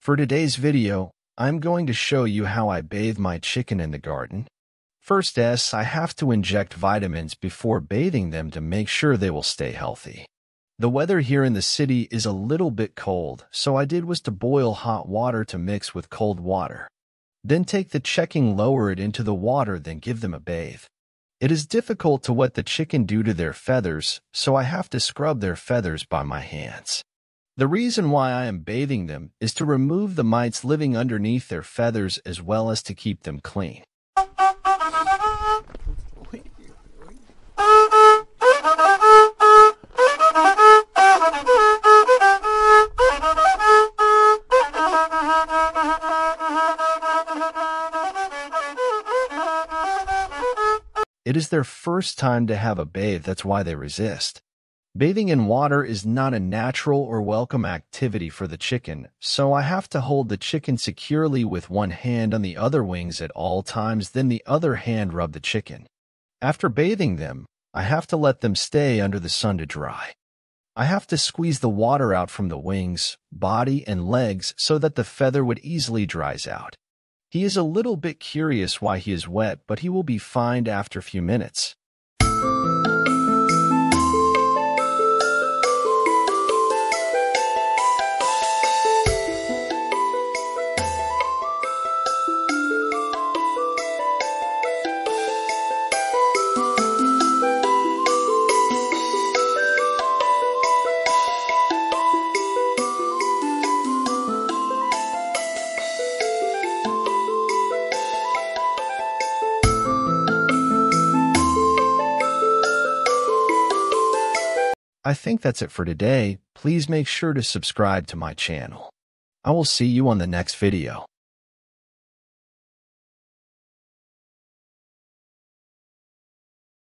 For today's video, I'm going to show you how I bathe my chicken in the garden. First, I have to inject vitamins before bathing them to make sure they will stay healthy. The weather here in the city is a little bit cold, so I did was to boil hot water to mix with cold water. Then take the chicken, lower it into the water, then give them a bathe. It is difficult to wet the chicken due to their feathers, so I have to scrub their feathers by my hands. The reason why I am bathing them is to remove the mites living underneath their feathers as well as to keep them clean. It is their first time to have a bathe, that's why they resist. Bathing in water is not a natural or welcome activity for the chicken, so I have to hold the chicken securely with one hand on the other wings at all times, then the other hand rub the chicken. After bathing them, I have to let them stay under the sun to dry. I have to squeeze the water out from the wings, body, and legs so that the feather would easily dries out. He is a little bit curious why he is wet, but he will be fine after a few minutes. I think that's it for today. Please make sure to subscribe to my channel. I will see you on the next video.